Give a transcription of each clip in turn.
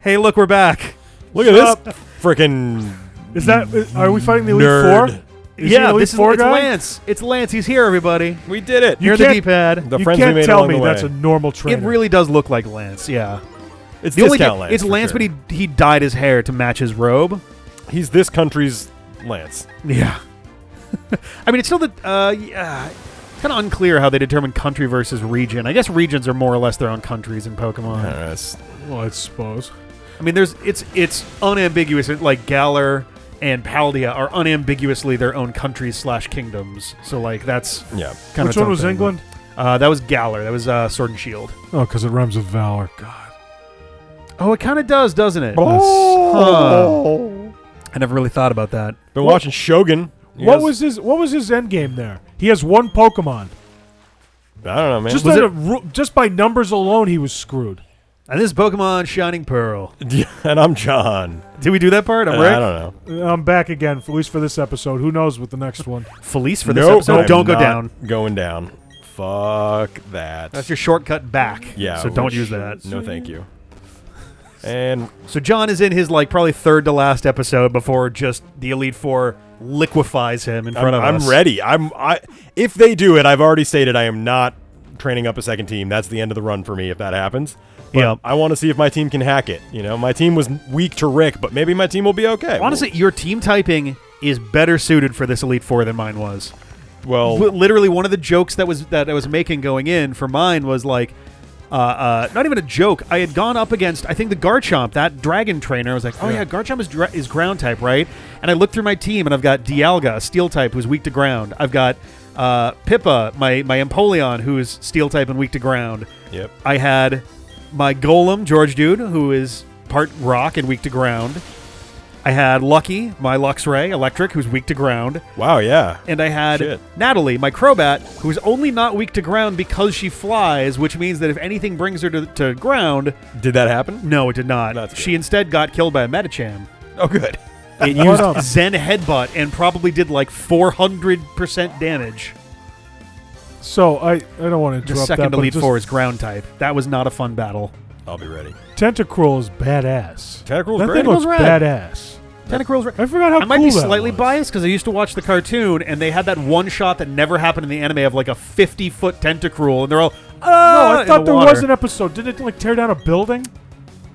Hey, look, we're back. Look at this freaking. Are we fighting the Elite nerd. Four? Yeah, this is it's Lance. It's Lance. He's here, everybody. We did it. Near the D-pad. The You friends we can't made tell along me the way. that's a normal trainer. It really does look like Lance, yeah. It's The only discount Lance. It's for Lance, sure. but he dyed his hair to match his robe. He's this country's Lance. Yeah. I mean, it's still it's kind of unclear how they determine country versus region. I guess regions are more or less their own countries in Pokemon. Well, I suppose. I mean, it's unambiguous. Like Galar and Paldea are unambiguously their own countries / kingdoms. So like that's kind of. Which one was England? That was Galar. That was Sword and Shield. Oh, because it rhymes with Valor. God. Oh, it kind of does, doesn't it? Oh. I never really thought about that. Been watching Shogun. What was his end game there? He has one Pokemon. I don't know, man. Just by numbers alone, he was screwed. And this is Pokemon Shining Pearl. And I'm John. Did we do that part? I'm Rick. I don't know. I'm back again, at least for this episode. Who knows with the next one? Felice for this Nope, episode? I'm Don't go not down. Going down. Fuck that. That's your shortcut back. Yeah. So don't use that. No, thank you. And so John is in his probably third to last episode before just the Elite Four liquefies him in front of us. I'm ready. If they do it, I've already stated I am not training up a second team. That's the end of the run for me if that happens. But I want to see if my team can hack it. You know, my team was weak to Rick, but maybe my team will be okay. Honestly, your team typing is better suited for this Elite Four than mine was. Well, literally one of the jokes that I was making going in for mine was like, not even a joke. I had gone up against, I think, the Garchomp, that dragon trainer. I was like, oh yeah, Garchomp is ground type, right? And I looked through my team, and I've got Dialga, steel type, who's weak to ground. I've got Pippa, my Empoleon, who is steel type and weak to ground. Yep. I had my Golem, George Dude, who is part rock and weak to ground. I had Lucky, my Luxray, electric, who's weak to ground. Wow, yeah. And I had Natalie, my Crobat, who's only not weak to ground because she flies, which means that if anything brings her to ground... Did that happen? No, it did not. She instead got killed by a Medicham. Oh, good. It used Zen Headbutt and probably did like 400% damage. So, I don't want to interrupt the second that, Elite Four is ground type. That was not a fun battle. I'll be ready. Tentacruel is badass. Tentacruel's that great. thing looks badass. Tentacruel's I forgot how cool I might be that slightly was. biased because I used to watch the cartoon and they had that one shot that never happened in the anime of like a 50-foot Tentacruel and they're all No, I thought there water. was an episode. Did it like tear down a building?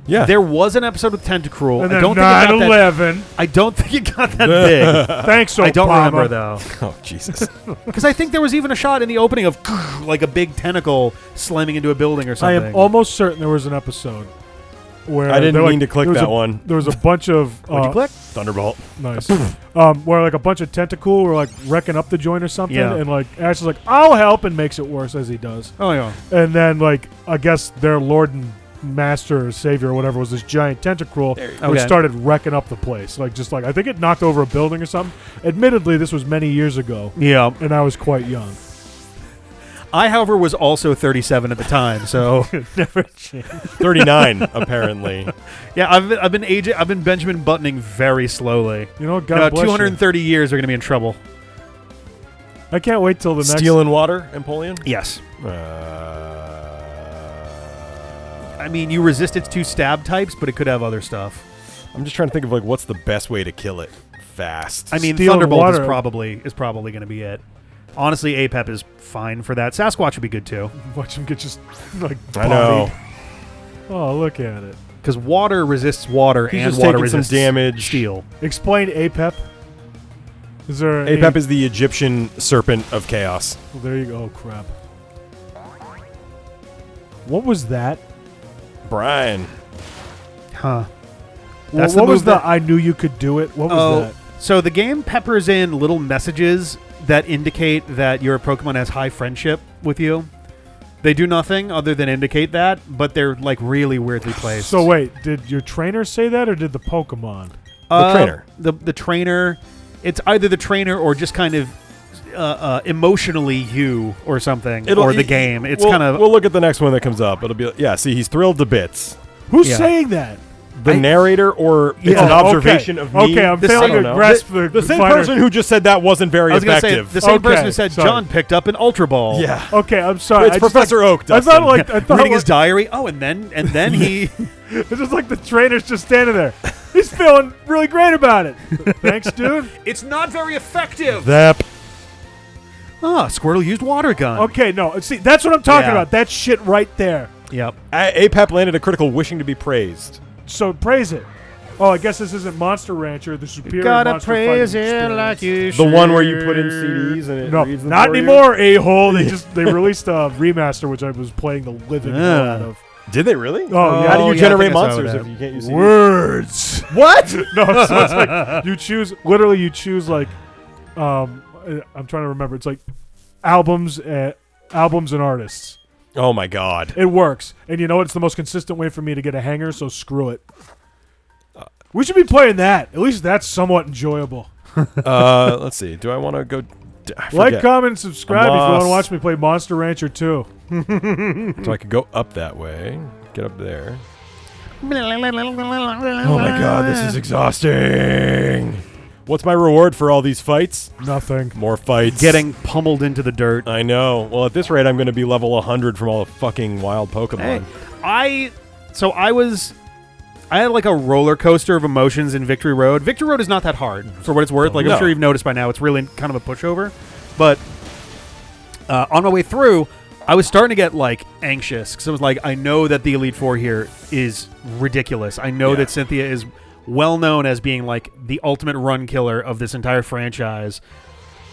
Yeah. There was an episode with Tentacruel. And I then don't think it got 9/11. that. I don't think it got that big. Thanks, Obama. I don't remember though. Oh Jesus! Because I think there was even a shot in the opening of like a big tentacle slamming into a building or something. I am almost certain there was an episode where I didn't mean to click that one. There was a bunch of What'd you click? Thunderbolt. Nice. Where like a bunch of Tentacool were like wrecking up the joint or something, Yeah. and like Ash is like, "I'll help," and makes it worse as he does. Oh yeah. And then like I guess their Lord and Master or Savior or whatever was this giant Tentacruel, which Okay. started wrecking up the place. Like just like I think it knocked over a building or something. Admittedly, this was many years ago. Yeah. And I was quite young. I, however, was also 37 at the time, so Never changed. 39 apparently. yeah, I've been Benjamin Buttoning very slowly. You know, In God about bless 230 years, are going to be in trouble. you. I can't wait till the next. Steel and Water, Empoleon. Yes. I mean, you resist its 2 stab types, but it could have other stuff. I'm just trying to think of like what's the best way to kill it fast. I mean, Steel and Thunderbolt is water. probably going to be it. Honestly, Apep is fine for that. Sasquatch would be good too. Watch him get just like. I know. bodied. Oh, look at it. Because water resists water He's and just water taking some resists damage. steel. Explain Apep. Is there Apep is the Egyptian serpent of chaos. Well, there you go. Oh, crap. What was that? Huh. Well, That's what the was move the that- I knew you could do it? What was that? So the game peppers in little messages that indicate that your Pokemon has high friendship with you. They do nothing other than indicate that, but they're like really weirdly placed. So wait, did your trainer say that or did the Pokemon? The trainer. The trainer. It's either the trainer or just kind of emotionally you or something, or the game. It's kind of. We'll look at the next one that comes up. It'll be see, he's thrilled to bits. Who's Yeah. saying that? the narrator, or it's an observation of me? Okay, I'm failing to grasp the same person who just said that wasn't very effective. Say, the same person who said John picked up an Ultra Ball. Yeah. Okay, I'm sorry. It's Professor Oak. I thought reading his diary. Oh, and then he. It's just like the trainer's just standing there. He's feeling really great about it. Thanks, dude. It's not very effective. Zap. Squirtle used water gun. Okay, no. See, that's what I'm talking about. That shit right there. Yep. APEP landed a critical wishing to be praised. So praise it. Oh, I guess this isn't Monster Rancher, the superior you gotta monster praise fighting it experience. like you The one where you put in CDs and it reads them not for you? anymore, a-hole. They released a remaster, which I was playing the living hell out of. Did they really? Oh, yeah. How do you I generate think I saw monsters that. if you can't use CDs? Words. What? No, so it's like you choose like, I'm trying to remember. It's like albums and artists. Oh my god. It works. And you know what? It's the most consistent way for me to get a hanger, so screw it. We should be playing that. At least that's somewhat enjoyable. Let's see. Do I want to go... Like, comment, and subscribe if you want to watch me play Monster Rancher 2. So I could go up that way. Get up there. Oh my god, this is exhausting. What's my reward for all these fights? Nothing. More fights. Getting pummeled into the dirt. I know. Well, at this rate, I'm going to be level 100 from all the fucking wild Pokemon. Hey, I had like a roller coaster of emotions in Victory Road. Victory Road is not that hard, for what it's worth. Like, I'm sure you've noticed by now, it's really kind of a pushover. But on my way through, I was starting to get like anxious because I was like, I know that the Elite Four here is ridiculous. I know that Cynthia is well known as being like the ultimate run killer of this entire franchise.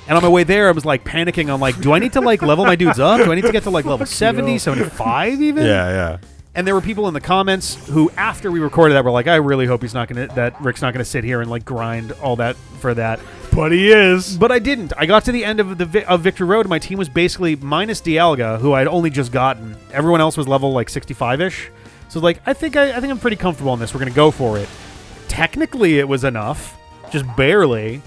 And on my way there, I was like panicking on like, do I need to like level my dudes up? Do I need to get to like level 70, 75 even? Yeah. And there were people in the comments who, after we recorded that, were like, I really hope Rick's not gonna sit here and like grind all that for that. But he is. But I didn't. I got to the end of of Victory Road, and my team was basically minus ILCA, who I'd only just gotten. Everyone else was level like 65-ish. So like, I think I'm pretty comfortable on this. We're gonna go for it. Technically, it was enough, just barely.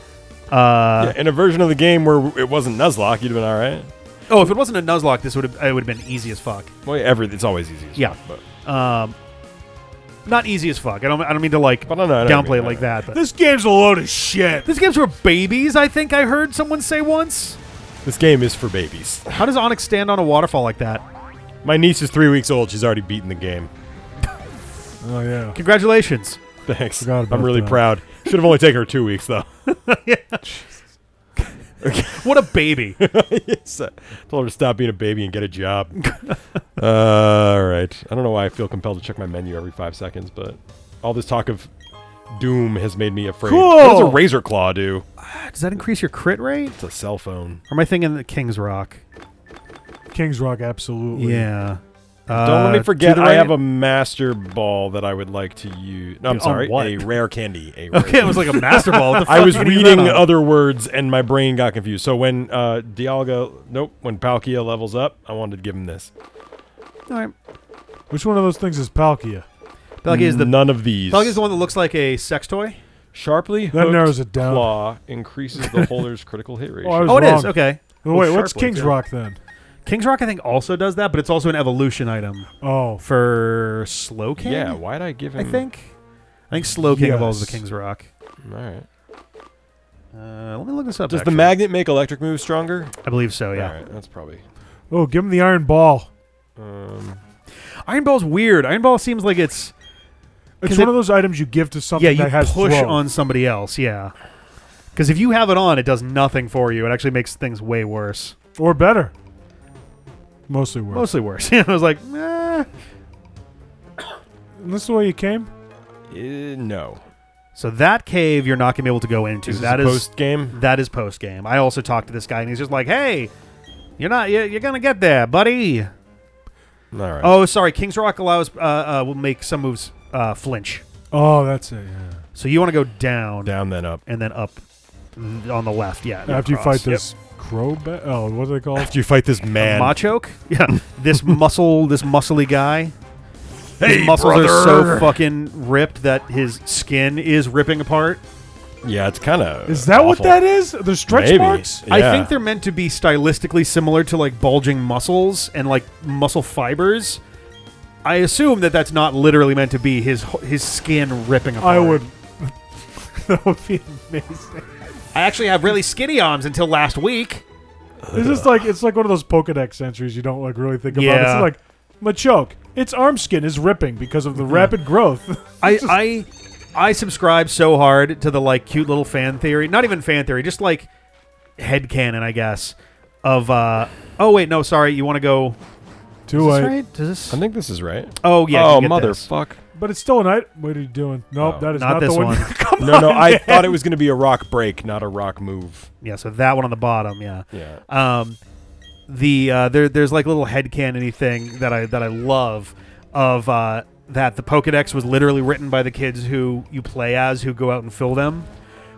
In a version of the game where it wasn't Nuzlocke, you'd have been all right. Oh, if it wasn't a Nuzlocke, this would have been easy as fuck. Well, it's always easy as fuck. But. Not easy as fuck. I don't mean to like downplay it like that. But this game's a load of shit. This game's for babies, I think I heard someone say once. This game is for babies. How does Onyx stand on a waterfall like that? My niece is 3 weeks old. She's already beaten the game. Oh, yeah. Congratulations. Thanks. I'm really proud. Should have only taken her 2 weeks, though. Yeah. What a baby. Yes. Told her to stop being a baby and get a job. All right. I don't know why I feel compelled to check my menu every 5 seconds, but all this talk of Doom has made me afraid. Cool. What does a Razor Claw do? Does that increase your crit rate? It's a cell phone. Or am I thinking the King's Rock? King's Rock, absolutely. Yeah. Don't let me forget, I have a Master Ball that I would like to use. No, I'm sorry. A rare candy. Okay, it was like a Master Ball. What the fuck I was are you reading doing? other words and my brain got confused. So when when Palkia levels up, I wanted to give him this. All right. Which one of those things is Palkia? Palkia is none of these. Palkia is the one that looks like a sex toy? Sharply That narrows it down. claw increases the holder's critical hit ratio. I was Oh, it wrong. is. Okay. Oh, wait, what's Sharply, King's too. Rock then? King's Rock, I think, also does that, but it's also an evolution item Oh. for Slowking. Yeah, why'd I give him... I think Slowking evolves the Yes. King's Rock. All right. Let me look this up. Does actually. the magnet make electric moves stronger? I believe so, yeah. All right, that's probably... Oh, give him the Iron Ball. Iron Ball's weird. Iron Ball seems like it's One of those items you give to something you that has push throw. on somebody else, yeah. Because if you have it on, it does nothing for you. It actually makes things way worse. Or better. Mostly worse. Mostly worse. I was like, Isn't this the way you came? No. So that cave you're not going to be able to go into. Is this That a is post-game? That is post game. I also talked to this guy and he's just like, "Hey, you're going to get there, buddy." All right. Oh, sorry. King's Rock allows will make some moves flinch. Oh, that's it, yeah. So you want to go down Down, then up. and then up on the left. Yeah. After you across. fight this crow... what are they called? After you fight this man. Machoke? Yeah. this muscly guy. Hey, his muscles are brother. so fucking ripped that his skin is ripping apart. Yeah, it's kind of... Is that what that is? The stretch Maybe. marks? Yeah. I think they're meant to be stylistically similar to like bulging muscles and like muscle fibers. I assume that that's not literally meant to be his skin ripping apart. I would. That would be amazing. I actually have really skinny arms until last week. It's just like one of those Pokedex entries you don't like really think about. Yeah. It's like Machoke. Its arm skin is ripping because of the rapid growth. I subscribe so hard to the like cute little fan theory. Not even fan theory, just like headcanon, I guess. Of oh wait, no, sorry, you want to go Too late. right? Does this I think this is right. Oh yeah, Oh you get this. motherfuck. But it's still a night. What are you doing? Nope, Oh. that is Not not this the one. one. Come No, on, I man. thought it was going to be a rock break, not a rock move. Yeah, so that one on the bottom, yeah. Yeah. There's like little headcanon-y thing that I love of that the Pokedex was literally written by the kids who you play as who go out and fill them.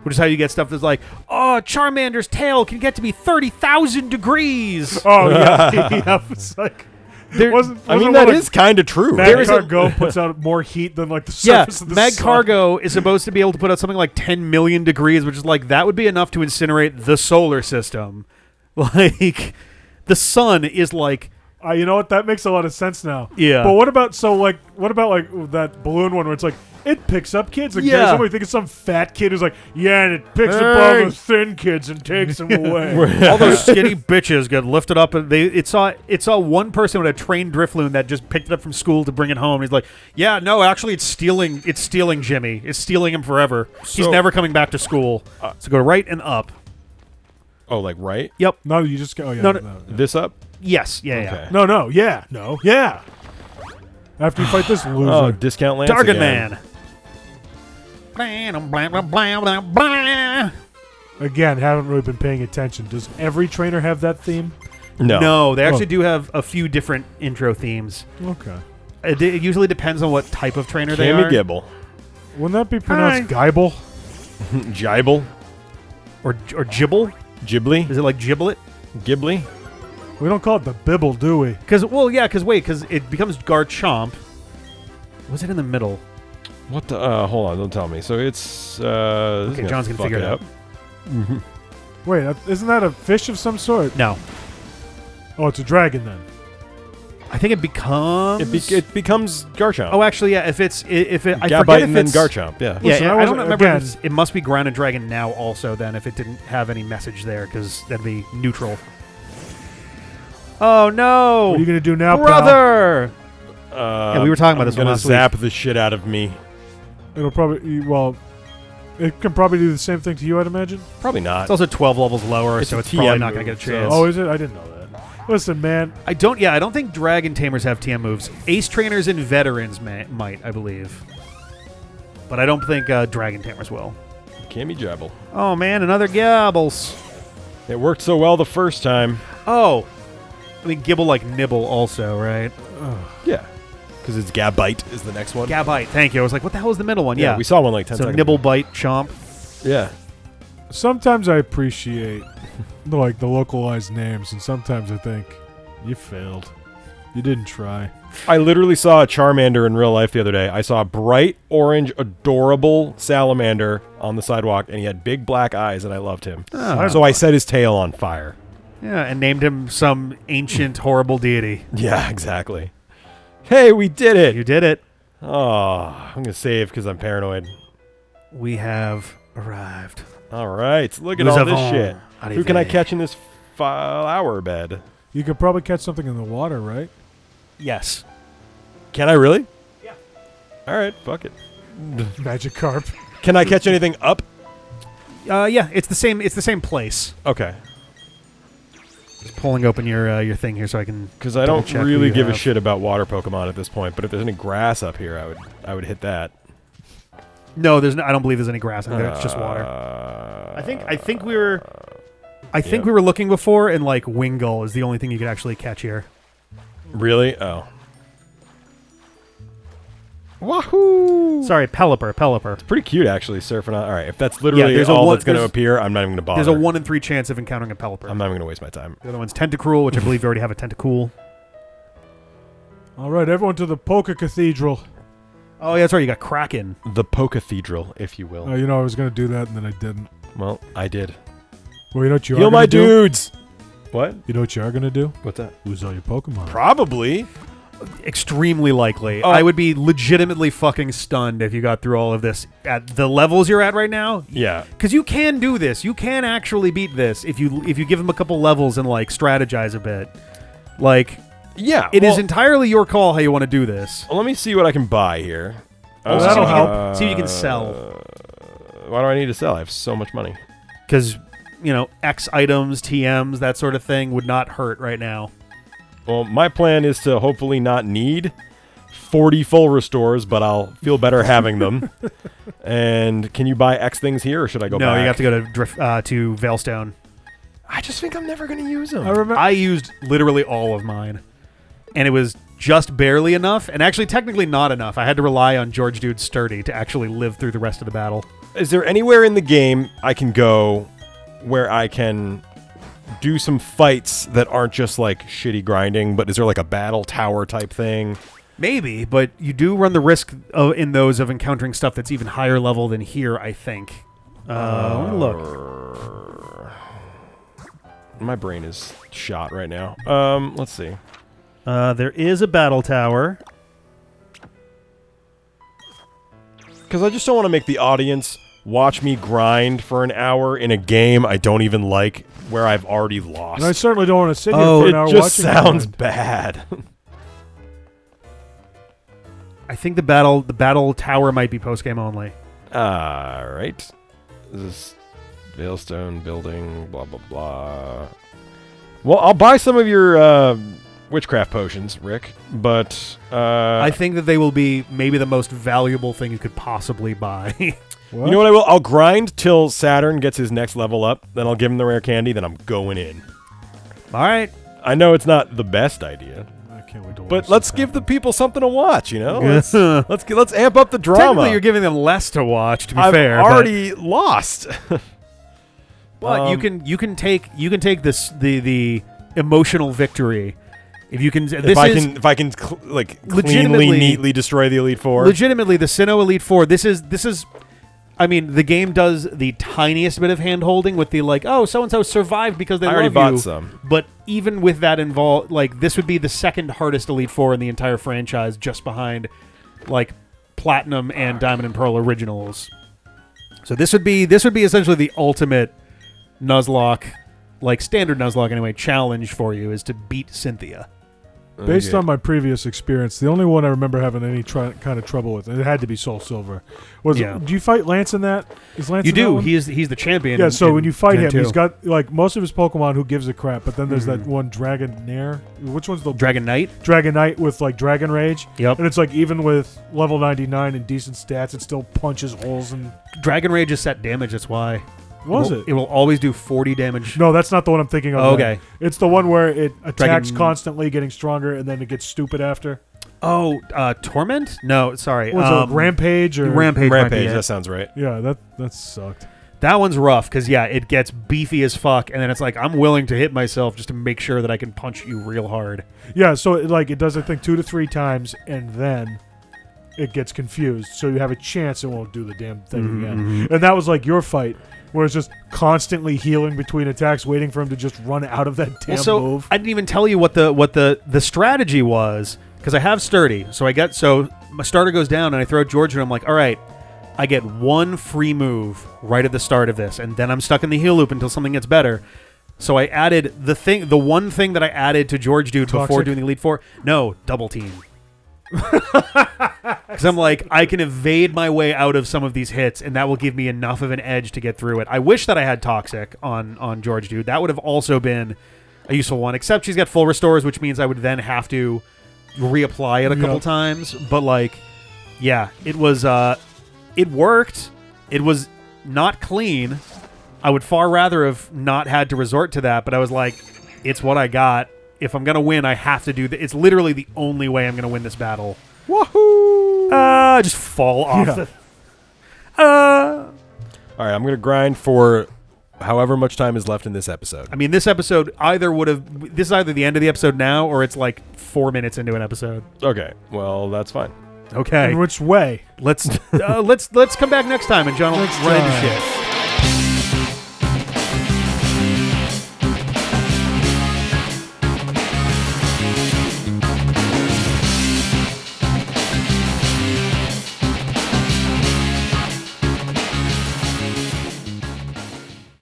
Which is how you get stuff that's like, oh, Charmander's tail can get to be 30,000 degrees. Oh yeah, yeah. It's like I mean, that is kind of true. Magcargo puts out more heat than like the Yeah, surface of the sun. Magcargo is supposed to be able to put out something like 10 million degrees, which is like, that would be enough to incinerate the solar system. Like, the sun is like... You know what? That makes a lot of sense now. Yeah. But what about that balloon one where it's like, it picks up kids and Yeah. carries them away? You think it's some fat kid who's like, yeah, and it picks up all the thin kids and takes them away. All those skinny bitches get lifted up, and it saw one person with a trained Drifloon that just picked it up from school to bring it home. He's like, yeah, no, actually, it's stealing Jimmy. It's stealing him forever. He's So- never coming back to school. So go right and up. Oh, like right? Yep. No, you just go. Oh, yeah, No. This up? Yes. Yeah. Okay. Yeah. No, yeah. No, yeah. After you fight this loser. Oh, discount Lance Dargon again. Man. Blah, blah, blah, blah, blah, blah. Again, haven't really been paying attention. Does every trainer have that theme? No. They actually do have a few different intro themes. Okay. It usually depends on what type of trainer they Cammy are. Gibble. Wouldn't that be pronounced Geibel? Jibble. Or Gibble. Ghibli. Is it like Giblet? Ghibli. We don't call it the Bibble, do we? Because it becomes Garchomp. Was it in the middle? What the? Hold on, don't tell me. So it's. Okay, John's gonna figure it out. Wait, isn't that a fish of some sort? No. Oh, it's a dragon then. I think it becomes... It becomes Garchomp. Oh, actually, yeah. I forget Gabite if and then it's... Garchomp. Yeah. Yeah, Listen, I I don't wasn't- remember. again- It must be Grounded Dragon now also then if it didn't have any message there because that'd be neutral. Oh, no. What are you going to do now, pal? Brother! Yeah, we were talking about this one gonna last zap the shit out of me. It'll probably... Well, it can probably do the same thing to you, I'd imagine. Probably not. It's also 12 levels lower, It's so a it's probably TM not going to get a move, chance. so- Oh, is it? I didn't know that. Listen, man. I don't think Dragon Tamers have TM moves. Ace Trainers and Veterans might, I believe. But I don't think Dragon Tamers will. Cammy Jibble. Oh, man, another Gabbles. It worked so well the first time. Oh. I mean, Gibble like Nibble also, right? Yeah. Because it's Gabite is the next one. Gabite, thank you. I was like, what the hell is the middle one? Yeah. We saw one like 10 So seconds Nibble, ago. Bite, Chomp. Yeah. Sometimes I appreciate the localized names, and sometimes I think you failed. You didn't try. I literally saw a Charmander in real life the other day. I saw a bright orange, adorable salamander on the sidewalk, and he had big black eyes, and I loved him. Oh. So I set his tail on fire. Yeah, and named him some ancient, horrible deity. Yeah, exactly. Hey, we did it! You did it. Oh, I'm going to save because I'm paranoid. We have arrived. All right, look at Nous all this avons shit. arrivé. Who can I catch in this flower bed? You could probably catch something in the water, right? Yes. Can I really? Yeah. All right, fuck it. Magikarp. Can I catch anything up? Yeah, it's the same. It's the same place. Okay. Just pulling open your thing here so I can. Because I don't double-check who really you give a have. shit about water Pokemon at this point. But if there's any grass up here, I would hit that. No, there's. No, I don't believe there's any grass in there. It's just water. I think we were. I think we were looking before, and like Wingull is the only thing you could actually catch here. Really? Oh. Wahoo! Sorry, Pelipper. Pretty cute, actually, surfing on. All right, if that's literally there's a all one- that's going to there's- appear, I'm not even going to bother. There's a 1 in 3 chance of encountering a Pelipper. I'm not even going to waste my time. The other one's Tentacruel, which I believe you already have a Tentacool. All right, everyone to the Poke Cathedral. Oh, yeah, that's right. You got Kraken. The Pocathedral, if you will. You know, I was going to do that, and then I didn't. Well, I did. Well, you know what you Heal are my going to do? dudes! What? You know what you are going to do? What's that? Lose all your Pokemon. Probably. Extremely likely. Oh. I would be legitimately fucking stunned if you got through all of this at the levels you're at right now. Yeah. Because you can do this. You can actually beat this if you give them a couple levels and like strategize a bit. Like, Yeah. it is entirely your call how you want to do this. Let me see what I can buy here. Also, that'll see help. See what you can sell. Why do I need to sell? I have so much money. Because, X items, TMs, that sort of thing would not hurt right now. Well, my plan is to hopefully not need 40 full restores, but I'll feel better having them. And can you buy X things here, or should I go back? No, you have to go to Veilstone. I just think I'm never going to use them. I used literally all of mine. And it was just barely enough, and actually technically not enough. I had to rely on George Dude's Sturdy to actually live through the rest of the battle. Is there anywhere in the game I can go where I can do some fights that aren't just like shitty grinding, but is there like a battle tower type thing? Maybe, but you do run the risk in those of encountering stuff that's even higher level than here, I think. Let me look. My brain is shot right now. Let's see. There is a battle tower. Because I just don't want to make the audience watch me grind for an hour in a game I don't even like, where I've already lost. And I certainly don't want to sit here for an hour it watching. just sounds it. bad. I think the battle tower might be post game only. All right. This is Veilstone building, blah, blah, blah. Well, I'll buy some of your witchcraft potions, Rick, but I think that they will be maybe the most valuable thing you could possibly buy. What? you know what I will? I'll grind till Saturn gets his next level up, then I'll give him the rare candy, then I'm going in. All right. I know it's not the best idea, I can't wait to watch but this let's give the happen. people something to watch, Let's amp up the drama. Technically, you're giving them less to watch, to be I've fair. already lost. But you can take this the emotional victory. If you can, if I can cleanly, legitimately- neatly destroy the Elite Four. legitimately the Sinnoh Elite Four. This is. I mean, the game does the tiniest bit of hand holding with the so and so survived because they I already love bought you. some. But even with that involved, this would be the second hardest Elite Four in the entire franchise, just behind Platinum and Diamond and Pearl originals. So this would be essentially the ultimate Nuzlocke, standard Nuzlocke anyway, challenge for you is to beat Cynthia. Based on my previous experience, the only one I remember having any kind of trouble with, and it had to be Soul Silver. Do you fight Lance in that? Is Lance? You in that do. one? He's the champion. Yeah. So when you fight Gen him, 2. he's got most of his Pokemon who gives a crap, but then there's that one Dragonair. Which one's the Dragon Knight. Dragonite with Dragon Rage? Yep. And it's even with level 99 and decent stats, it still punches holes and. Dragon Rage is set damage. That's why. What was it? It will always do 40 damage. No, that's not the one I'm thinking of. Oh, okay. It's the one where it attacks Dragon- constantly, getting stronger, and then it gets stupid after. Oh, Torment? No, sorry. Was it Rampage or Rampage? might be Rampage, it. that sounds right. Yeah, that sucked. That one's rough because it gets beefy as fuck, and then it's I'm willing to hit myself just to make sure that I can punch you real hard. Yeah, so it does I think 2 to 3 times, and then it gets confused. So you have a chance it won't do the damn thing again. And that was your fight, where it's just constantly healing between attacks, waiting for him to just run out of that damn move. I didn't even tell you what the strategy was because I have Sturdy. So my starter goes down and I throw George and I'm like, all right, I get one free move right at the start of this, and then I'm stuck in the heal loop until something gets better. So I added the one thing that I added to George Dude before doing the Elite Four. No, double team. Because I'm I can evade my way out of some of these hits, and that will give me enough of an edge to get through it. I wish that I had Toxic on George Dude. That would have also been a useful one, except she's got full restores, which means I would then have to reapply it a couple times. But it was it worked. It was not clean. I would far rather have not had to resort to that, but I was it's what I got. If I'm going to win, I have to do that. It's literally the only way I'm going to win this battle. Woohoo! Just fall off the... All right, I'm going to grind for however much time is left in this episode. I mean, this episode this is either the end of the episode now, or it's 4 minutes into an episode. Okay, well, that's fine. Okay. In which way? Let's come back next time, and John will run into shit.